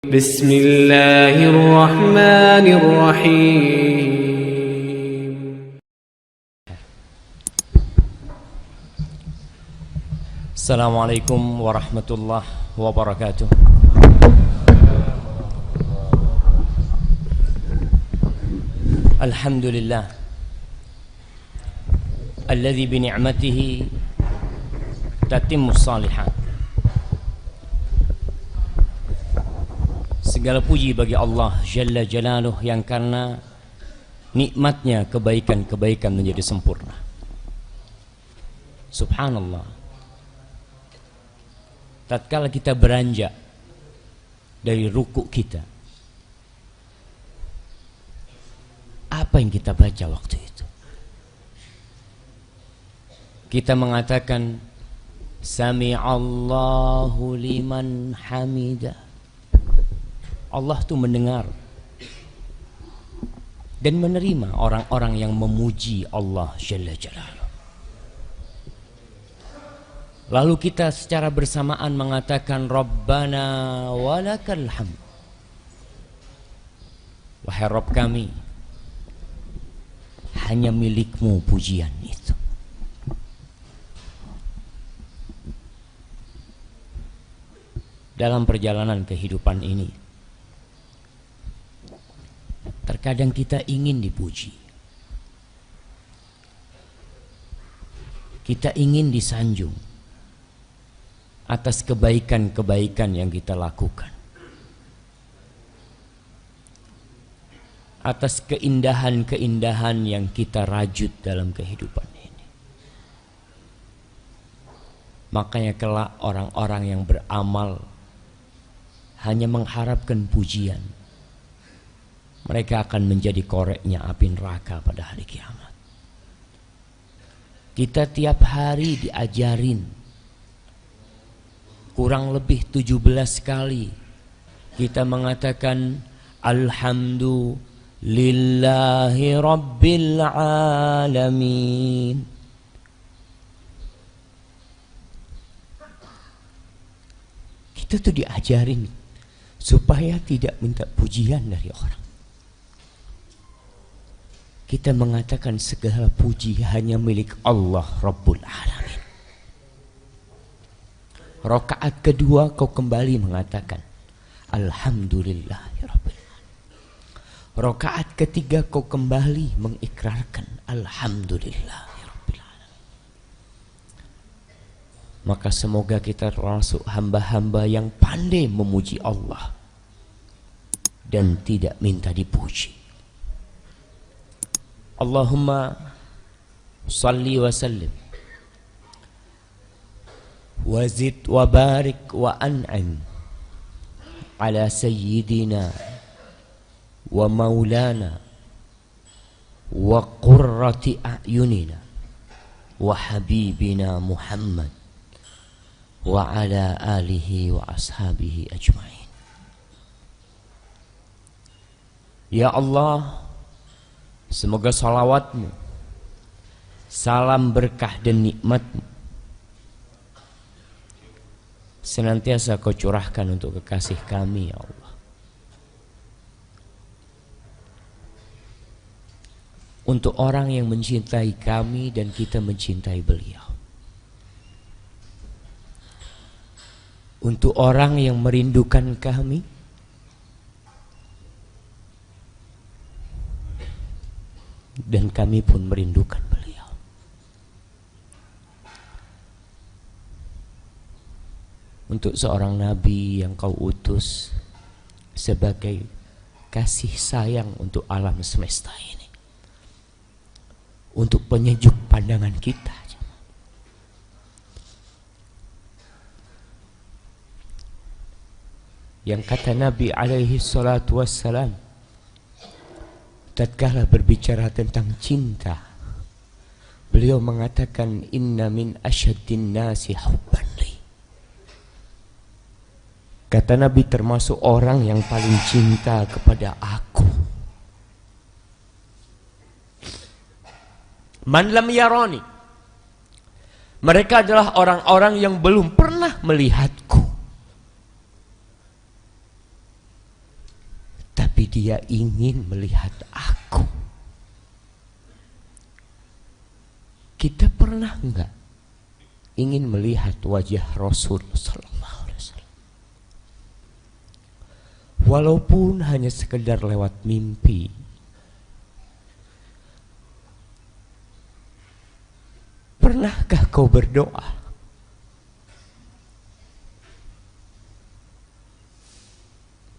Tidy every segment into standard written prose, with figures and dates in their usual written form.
Bismillahirrahmanirrahim. Assalamualaikum warahmatullahi wabarakatuh. Alhamdulillah alladzi bi ni'matihi tatimmus shalihat. Segala puji bagi Allah Jalla Jalaluh yang karena nikmatnya kebaikan-kebaikan menjadi sempurna. Subhanallah. Tatkala kita beranjak dari ruku kita, apa yang kita baca waktu itu? Kita mengatakan Sami'allahu liman hamidah. Allah itu mendengar dan menerima orang-orang yang memuji Allah Jalla Jalaluh. Lalu kita secara bersamaan mengatakan Rabbana walakal hamd. Wahai Rabb kami, hanya milikmu pujian itu. Dalam perjalanan kehidupan ini, terkadang kita ingin dipuji, kita ingin disanjung atas kebaikan-kebaikan yang kita lakukan, atas keindahan-keindahan yang kita rajut dalam kehidupan ini. Makanya kelak orang-orang yang beramal hanya mengharapkan pujian, mereka akan menjadi koreknya api neraka pada hari kiamat. Kita tiap hari diajarin kurang lebih 17 kali kita mengatakan Alhamdulillahi Rabbil Alamin. Kita tuh diajarin supaya tidak minta pujian dari orang. Kita mengatakan segala puji hanya milik Allah Rabbul Alamin. Rakaat kedua kau kembali mengatakan Alhamdulillahirabbil alamin. Rakaat ketiga kau kembali mengikrarkan Alhamdulillahirabbil alamin. Maka semoga kita termasuk hamba-hamba yang pandai memuji Allah dan tidak minta dipuji. Allahumma salli wa sallim wa zid wa barik wa an'im ala sayyidina wa maulana wa qurrati a'yunina wa habibina Muhammad wa ala alihi wa ashabihi ajma'in. Ya Allah, semoga salawatmu, salam berkah dan nikmatmu senantiasa kau curahkan untuk kekasih kami, ya Allah. Untuk orang yang mencintai kami dan kita mencintai beliau. Untuk orang yang merindukan kami dan kami pun merindukan beliau. Untuk seorang nabi yang kau utus sebagai kasih sayang untuk alam semesta ini, untuk penyejuk pandangan kita. Yang kata Nabi alaihi salatu wassalam tatkala berbicara tentang cinta, beliau mengatakan inna min asyaddin nasi hubban li. Kata Nabi, termasuk orang yang paling cinta kepada aku man lam yarani, mereka adalah orang-orang yang belum pernah melihatku. Dia ingin melihat aku. Kita pernah enggak ingin melihat wajah Rasul sallallahu alaihi wasallam? Walaupun hanya sekedar lewat mimpi. Pernahkah kau berdoa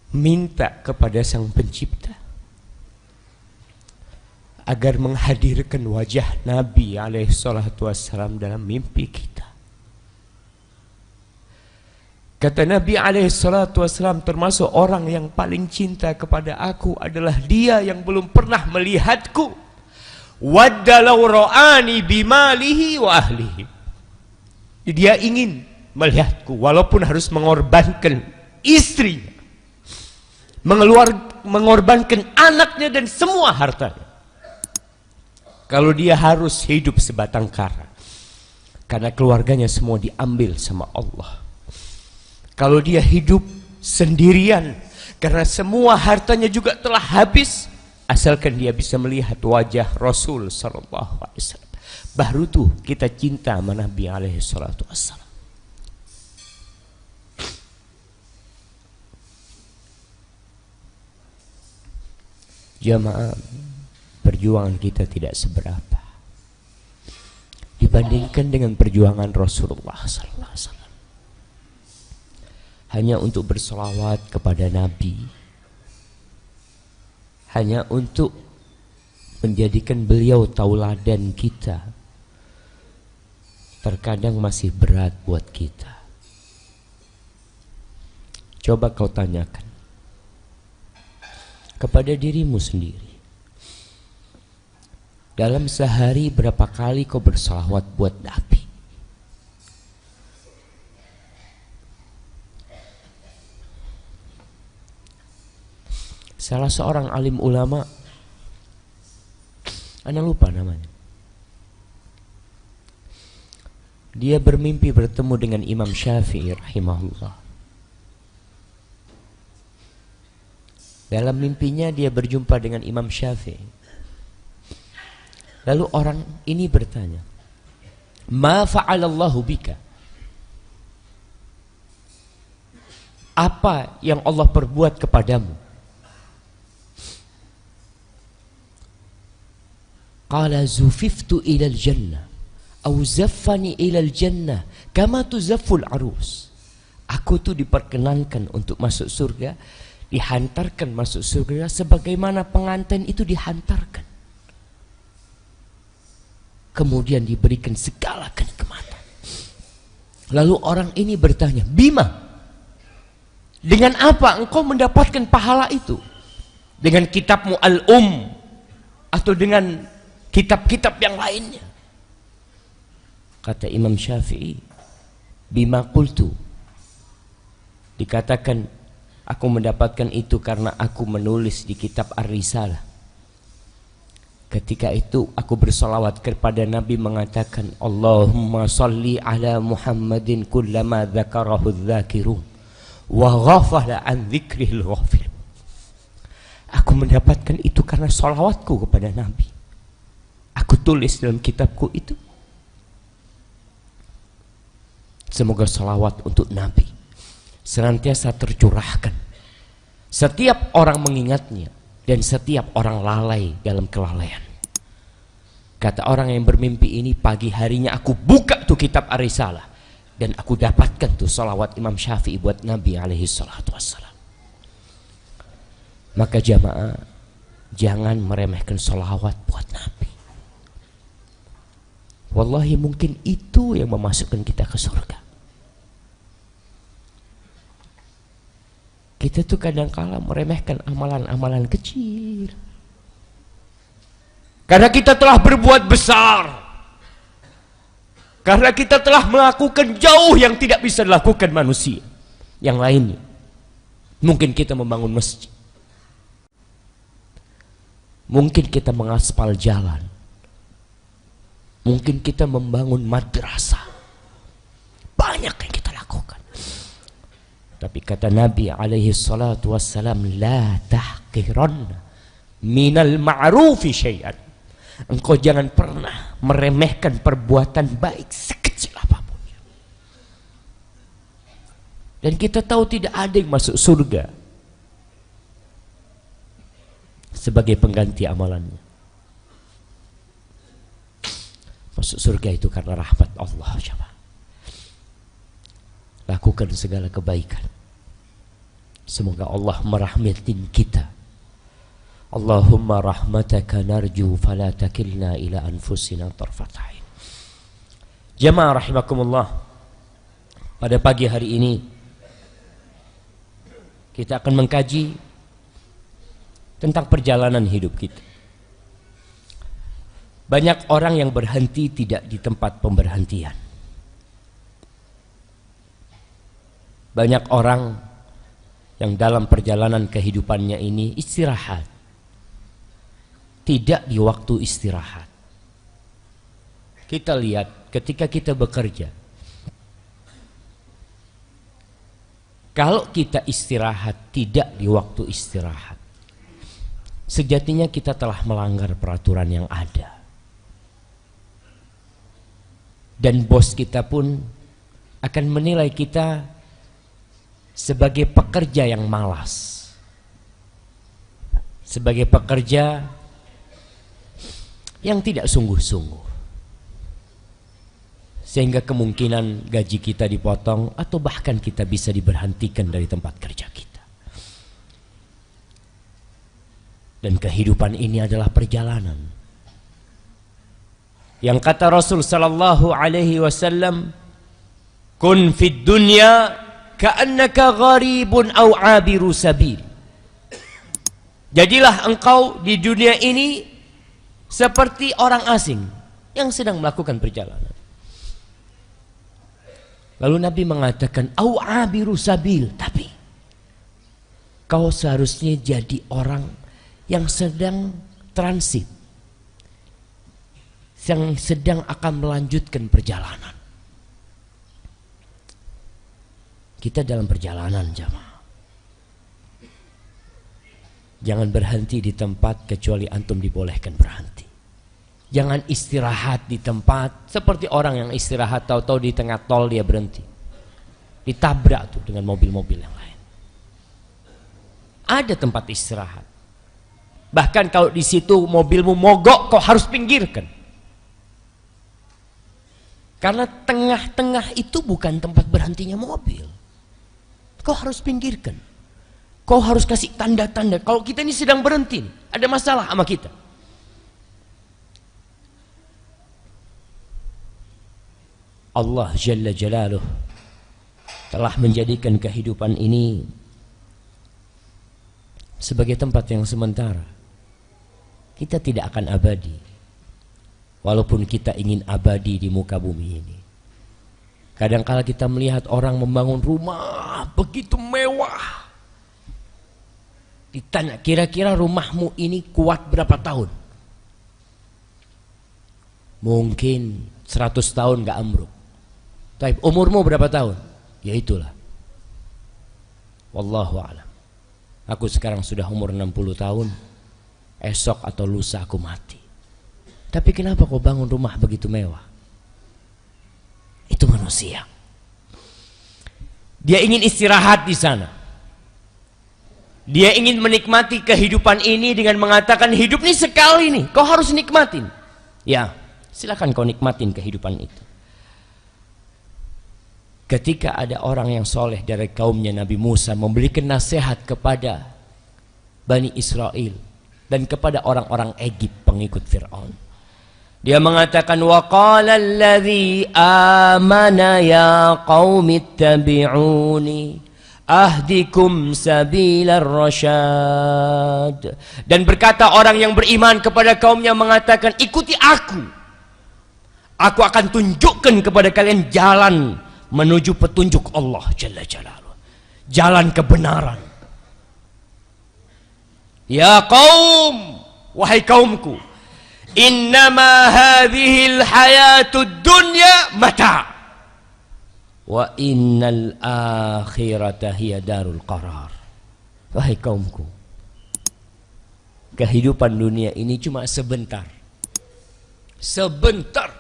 minta kepada Sang Pencipta agar menghadirkan wajah Nabi alaihi salatu wassalam dalam mimpi kita? Kata Nabi alaihi salatu wassalam, termasuk orang yang paling cinta kepada aku adalah dia yang belum pernah melihatku. Wadda law ra'ani bimalihi wa ahlihi. Dia ingin melihatku walaupun harus mengorbankan istrinya, mengorbankan anaknya dan semua hartanya. Kalau dia harus hidup sebatang kara, karena keluarganya semua diambil sama Allah. Kalau dia hidup sendirian, karena semua hartanya juga telah habis, asalkan dia bisa melihat wajah Rasul sallallahu alaihi wasallam, baru tuh kita cinta sama Nabi alaihi salatu wassalam. Jamaah, perjuangan kita tidak seberapa dibandingkan dengan perjuangan Rasulullah sallallahu alaihi wasallam. Hanya untuk berselawat kepada Nabi, hanya untuk menjadikan beliau tauladan kita, terkadang masih berat buat kita. Coba kau tanyakan kepada dirimu sendiri, dalam sehari berapa kali kau berselawat buat Nabi? Salah seorang alim ulama, ana lupa namanya, dia bermimpi bertemu dengan Imam Syafi'i rahimahullah. Dalam mimpinya dia berjumpa dengan Imam Syafi'i. Lalu orang ini bertanya, "Ma fa'alallahu bika?" Apa yang Allah perbuat kepadamu? Qala zufiftu ilal jannah au zaffani ilal jannah kama tuzafful arus. Aku tuh diperkenankan untuk masuk surga, dihantarkan masuk surga sebagaimana pengantin itu dihantarkan. Kemudian diberikan segala kenikmatan. Lalu orang ini bertanya, "Bima? Dengan apa engkau mendapatkan pahala itu? Dengan kitabmu Al-Um atau dengan kitab-kitab yang lainnya?" Kata Imam Syafi'i, "Bima qultu." Dikatakan, aku mendapatkan itu karena aku menulis di kitab Ar-Risalah. Ketika itu aku bersalawat kepada Nabi mengatakan, "Allahumma salli ala Muhammadin kullama dzakarahu dzakirun wa ghafala an dzikrihil ghafil." Aku mendapatkan itu karena salawatku kepada Nabi. Aku tulis dalam kitabku itu. Semoga salawat untuk Nabi senantiasa tercurahkan. Setiap orang mengingatnya dan setiap orang lalai dalam kelalaian. Kata orang yang bermimpi ini, pagi harinya aku buka tuh kitab Ar-Risalah dan aku dapatkan tuh salawat Imam Syafi'i buat Nabi alaihi salatu wassalam. Maka jamaah, jangan meremehkan salawat buat Nabi. Wallahi mungkin itu yang memasukkan kita ke surga. Kita tuh kadang-kala meremehkan amalan-amalan kecil. Karena kita telah berbuat besar. Karena kita telah melakukan jauh yang tidak bisa dilakukan manusia yang lainnya. Mungkin kita membangun masjid. Mungkin kita mengaspal jalan. Mungkin kita membangun madrasah. Banyak yang kita lakukan. Tapi kata Nabi alaihi salatu wassalam, la tahqiranna minal ma'rufi syai'an. Engkau jangan pernah meremehkan perbuatan baik sekecil apapun. Dan kita tahu tidak ada yang masuk surga sebagai pengganti amalannya. Masuk surga itu karena rahmat Allah. Lakukan segala kebaikan. Semoga Allah merahmatin kita. Allahumma rahmataka narju fala takilna ila anfusina tarfat ain. Jamaah rahimakumullah, pada pagi hari ini kita akan mengkaji tentang perjalanan hidup kita. Banyak orang yang berhenti tidak di tempat pemberhentian. Banyak orang yang dalam perjalanan kehidupannya ini istirahat, tidak di waktu istirahat. Kita lihat ketika kita bekerja, kalau kita istirahat tidak di waktu istirahat, sejatinya kita telah melanggar peraturan yang ada. Dan bos kita pun akan menilai kita sebagai pekerja yang malas, sebagai pekerja yang tidak sungguh-sungguh, sehingga kemungkinan gaji kita dipotong atau bahkan kita bisa diberhentikan dari tempat kerja kita. Dan kehidupan ini adalah perjalanan yang kata Rasul sallallahu alaihi wasallam, kun fid dunya ka'annaka gharibun aw 'abiru sabil. Jadilah engkau di dunia ini seperti orang asing yang sedang melakukan perjalanan. Lalu Nabi mengatakan aw 'abiru sabil, tapi kau seharusnya jadi orang yang sedang transit, yang sedang akan melanjutkan perjalanan. Kita dalam perjalanan, jamaah. Jangan berhenti di tempat kecuali antum dibolehkan berhenti. Jangan istirahat di tempat seperti orang yang istirahat tahu-tahu di tengah tol dia berhenti, ditabrak tuh dengan mobil-mobil yang lain. Ada tempat istirahat. Bahkan kalau di situ mobilmu mogok, kau harus pinggirkan. Karena tengah-tengah itu bukan tempat berhentinya mobil. Kau harus pinggirkan. Kau harus kasih tanda-tanda kalau kita ini sedang berhenti, ada masalah sama kita. Allah Jalla Jalaluh telah menjadikan kehidupan ini sebagai tempat yang sementara. Kita tidak akan abadi, walaupun kita ingin abadi di muka bumi ini. Kadangkala kita melihat orang membangun rumah begitu mewah. Ditanya, kira-kira rumahmu ini kuat berapa tahun? Mungkin 100 tahun gak ambruk. Tapi umurmu berapa tahun? Ya itulah. Wallahu a'lam. Aku sekarang sudah umur 60 tahun. Esok atau lusa aku mati. Tapi kenapa kau bangun rumah begitu mewah? Itu manusia. Dia ingin istirahat di sana. Dia ingin menikmati kehidupan ini dengan mengatakan hidup ini sekali nih, kau harus nikmatin. Ya, silakan kau nikmatin kehidupan itu. Ketika ada orang yang soleh dari kaumnya Nabi Musa memberikan nasihat kepada Bani Israel dan kepada orang-orang Egypt pengikut Fir'aun. Dia mengatakan wa qala alladhi amana ya qaumi ittabi'uni ahdikum sabilar rasyad. Dan berkata orang yang beriman kepada kaumnya mengatakan, ikuti aku. Aku akan tunjukkan kepada kalian jalan menuju petunjuk Allah Jalla Jalaluh, jalan kebenaran. Ya qaum, wahai kaumku, innama hadhil hayatud dunya mata. Wa innal akhirata hiya darul qarar. Wahai kaumku, kehidupan dunia ini cuma sebentar. Sebentar.